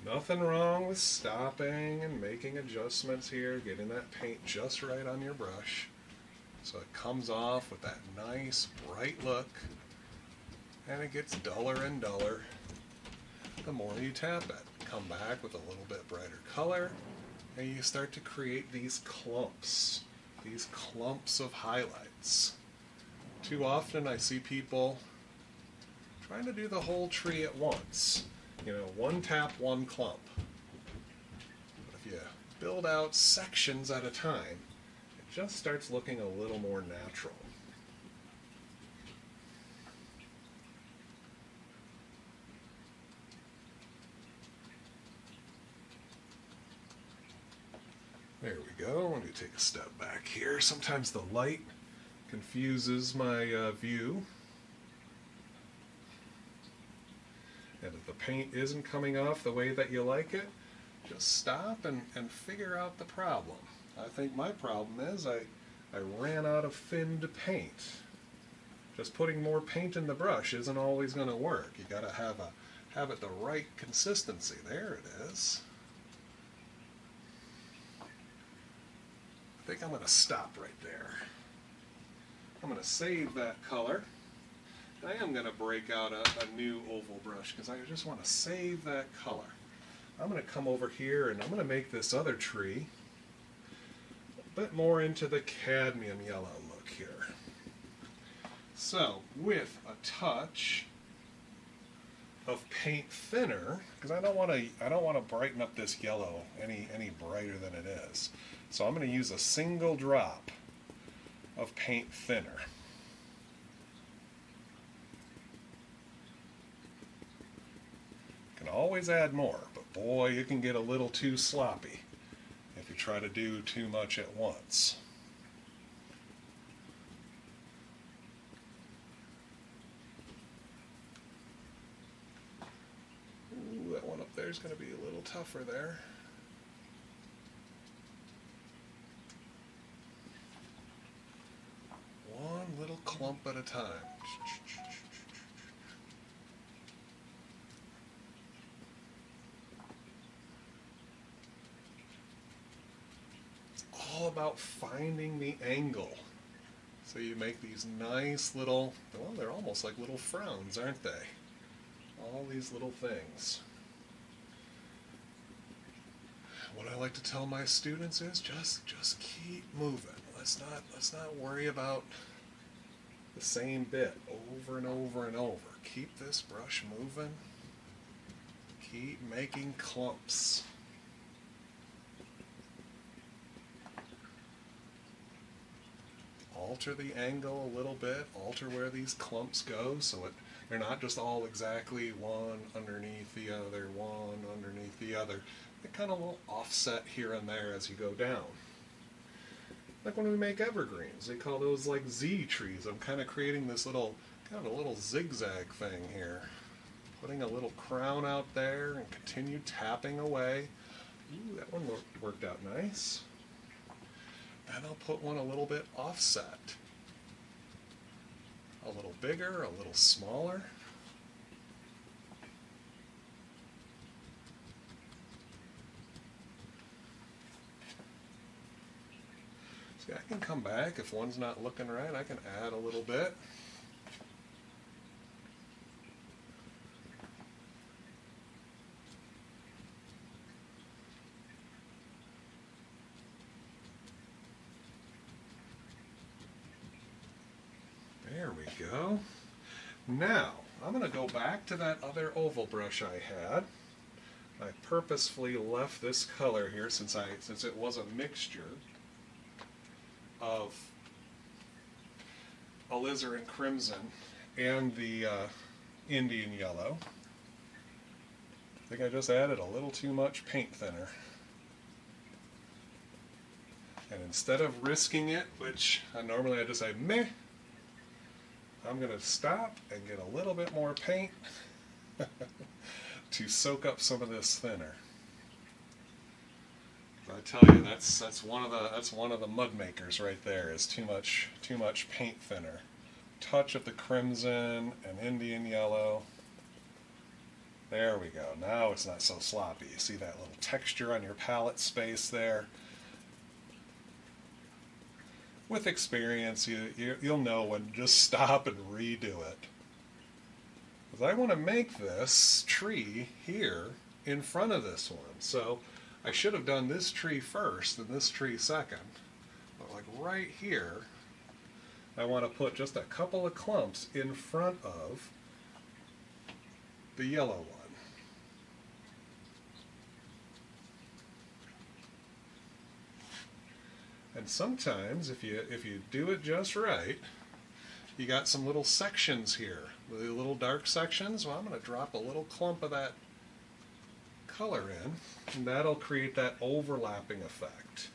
Nothing wrong with stopping and making adjustments here, getting that paint just right on your brush so it comes off with that nice bright look, and it gets duller and duller the more you tap it. Come back with a little bit brighter color, and you start to create these clumps of highlights. Too often I see people trying to do the whole tree at once. You know, one tap, one clump. But if you build out sections at a time, it just starts looking a little more natural. There we go. I'm going to take a step back here. Sometimes the light confuses my view. And if the paint isn't coming off the way that you like it, just stop and figure out the problem. I think my problem is I ran out of thinned paint. Just putting more paint in the brush isn't always going to work. You got to have it the right consistency. There it is. I think I'm going to stop right there. I'm going to save that color. I am going to break out a new oval brush because I just want to save that color. I'm going to come over here and I'm going to make this other tree a bit more into the cadmium yellow look here. So with a touch of paint thinner, because I don't want to brighten up this yellow any brighter than it is. So I'm going to use a single drop of paint thinner. Always add more, but boy, you can get a little too sloppy if you try to do too much at once. Ooh, that one up there is going to be a little tougher there. One little clump at a time. All about finding the angle. So you make these nice little, well, they're almost like little frowns, aren't they? All these little things. What I like to tell my students is just keep moving. Let's not worry about the same bit over and over and over. Keep this brush moving. Keep making clumps. Alter the angle a little bit, alter where these clumps go so they're not just all exactly one underneath the other, one underneath the other. They kind of will offset here and there as you go down. Like when we make evergreens, they call those like Z trees. I'm kind of creating this little, kind of a little zigzag thing here. Putting a little crown out there and continue tapping away. Ooh, that one worked out nice. And I'll put one a little bit offset. A little bigger, a little smaller. See, I can come back if one's not looking right. I can add a little bit. There we go. Now, I'm going to go back to that other oval brush I had. I purposefully left this color here since it was a mixture of alizarin crimson and the Indian yellow. I think I just added a little too much paint thinner. And instead of risking it, which normally I just say meh, I'm going to stop and get a little bit more paint to soak up some of this thinner. I tell you, that's one of the mud makers right there. Is too much paint thinner. Touch of the crimson and Indian yellow. There we go. Now it's not so sloppy. You see that little texture on your palette space there. With experience, you'll know when to just stop and redo it. Because I want to make this tree here in front of this one. So I should have done this tree first and this tree second. But like right here, I want to put just a couple of clumps in front of the yellow one. And sometimes, if you do it just right, you got some little sections here, the little dark sections. Well, I'm going to drop a little clump of that color in, and that'll create that overlapping effect.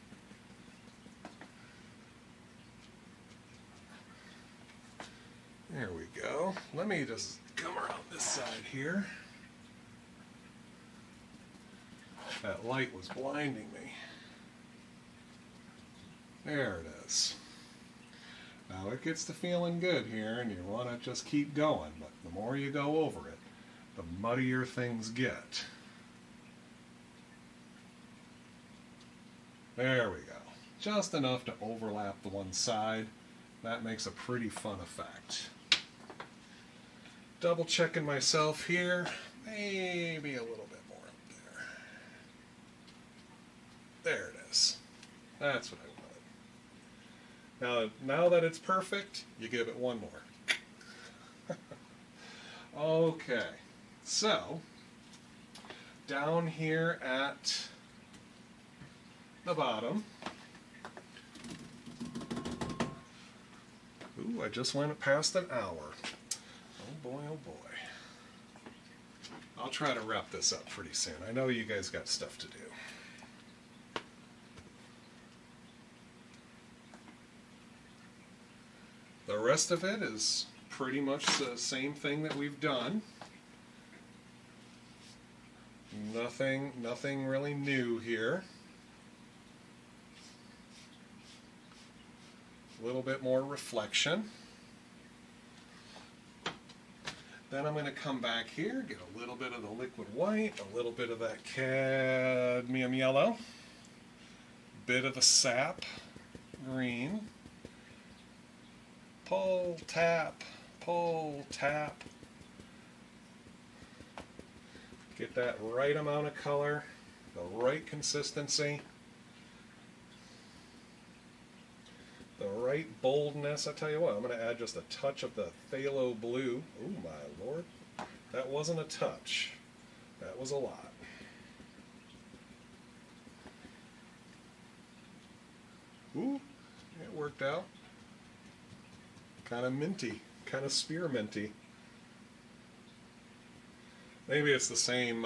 There we go. Let me just come around this side here. That light was blinding me. There it is. Now it gets to feeling good here, and you want to just keep going, but the more you go over it, the muddier things get. There we go. Just enough to overlap the one side. That makes a pretty fun effect. Double checking myself here. Maybe a little bit more up there. There it is. That's what I wanted. Now that it's perfect, you give it one more. Okay, so down here at the bottom, ooh, I just went past an hour. Oh boy, oh boy. I'll try to wrap this up pretty soon. I know you guys got stuff to do. The rest of it is pretty much the same thing that we've done. Nothing really new here. A little bit more reflection. Then I'm going to come back here, get a little bit of the liquid white, a little bit of that cadmium yellow, bit of the sap green. Pull, tap, pull, tap. Get that right amount of color, the right consistency, the right boldness. I tell you what, I'm going to add just a touch of the phthalo blue. Oh my lord, that wasn't a touch, that was a lot. Ooh, it worked out. Kind of minty, kind of spearminty. Maybe it's the same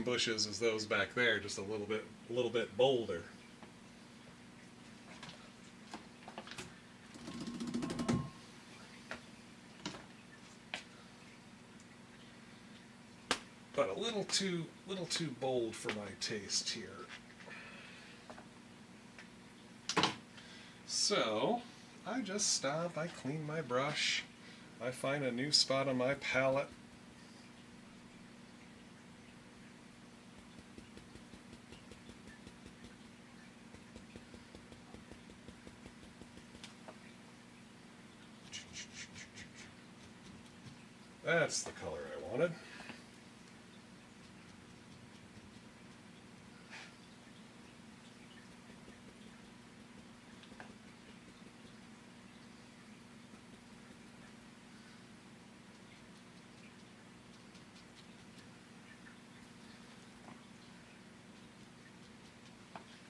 bushes as those back there, just a little bit bolder. But a little too bold for my taste here. So, I just stop, I clean my brush, I find a new spot on my palette. That's the color I wanted.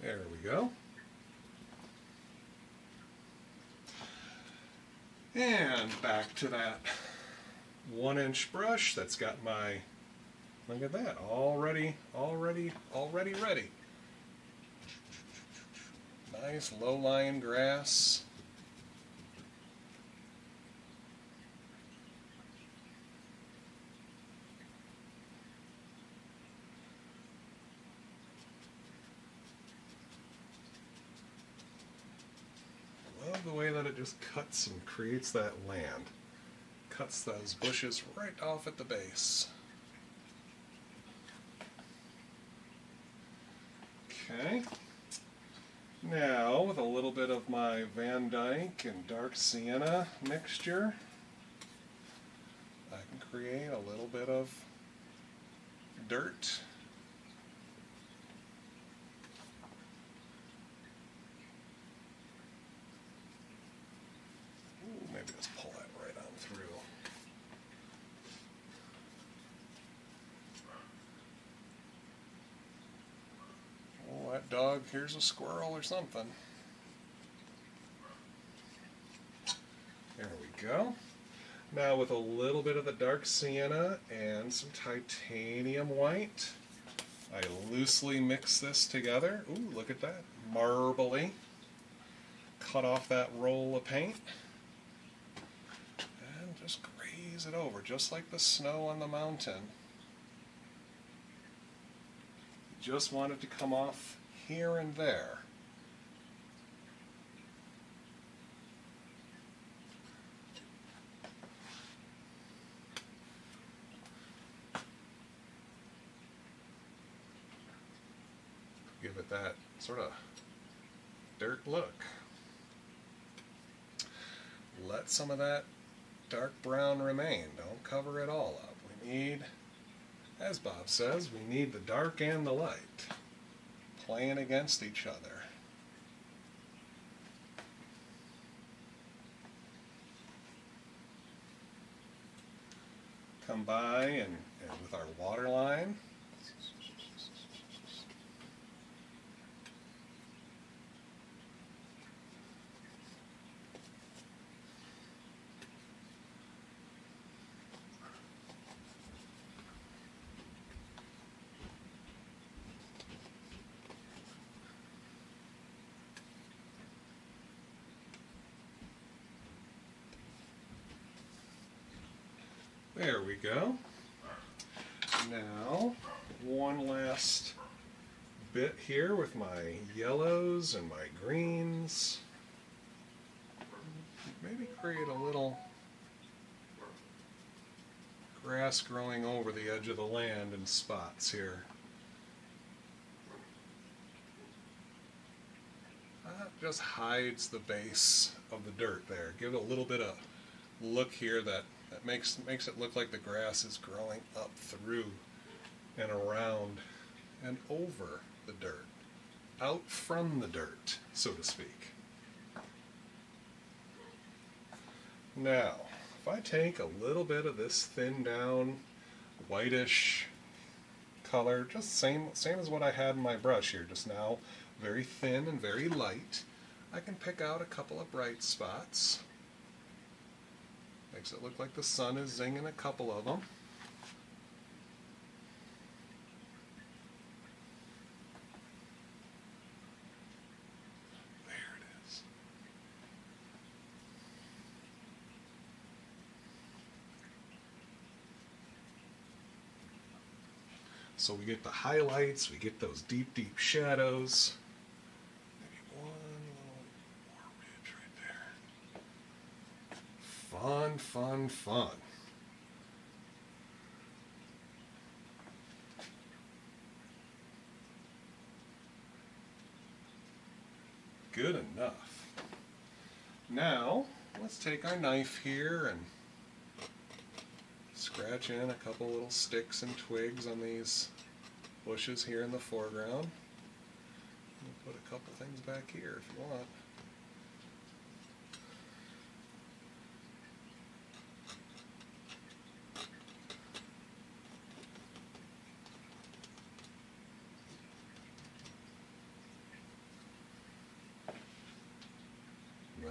There we go. And back to that 1-inch brush that's got my, look at that, already ready. Nice low-lying grass. Love the way that it just cuts and creates that land. Cuts those bushes right off at the base. Okay. Now, with a little bit of my Van Dyke and dark sienna mixture, I can create a little bit of dirt. Ooh, maybe just pull that right on through. Oh, that dog here's a squirrel or something. There we go. Now with a little bit of the dark sienna and some titanium white, I loosely mix this together. Ooh, look at that. Marbly. Cut off that roll of paint and just graze it over, just like the snow on the mountain. You just want it to come off here and there. Give it that sort of dirt look. Let some of that dark brown remain. Don't cover it all up. We need, as Bob says, we need the dark and the light playing against each other. Come by and with our water line, there we go. Now, one last bit here with my yellows and my greens. Maybe create a little grass growing over the edge of the land in spots here. That just hides the base of the dirt there. Give it a little bit of look here that makes it look like the grass is growing up through and around and over the dirt, out from the dirt, so to speak. Now, if I take a little bit of this thinned down whitish color, just same as what I had in my brush here just now, very thin and very light, I can pick out a couple of bright spots. Makes it look like the sun is zinging a couple of them. There it is. So we get the highlights, we get those deep, deep shadows. Maybe one little more ridge right there. Fun, fun, fun. Good enough. Now, let's take our knife here and scratch in a couple little sticks and twigs on these bushes here in the foreground. We'll put a couple things back here if you want.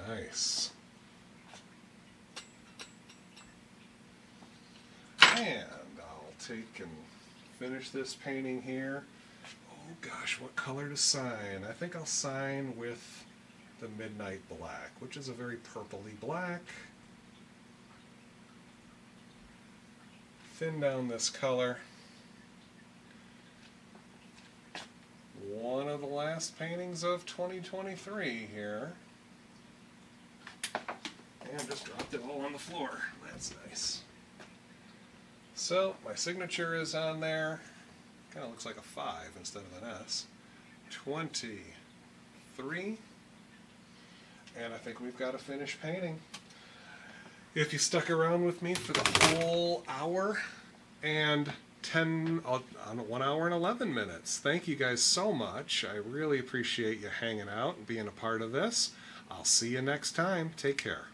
Nice. And I'll take and finish this painting here. Oh gosh, what color to sign? I think I'll sign with the Midnight Black, which is a very purpley black. Thin down this color. One of the last paintings of 2023 here. And just dropped it all on the floor. That's nice. So, my signature is on there. Kind of looks like a 5 instead of an S. 23. And I think we've got a finished painting. If you stuck around with me for the whole hour and 1 hour and 11 minutes, thank you guys so much. I really appreciate you hanging out and being a part of this. I'll see you next time. Take care.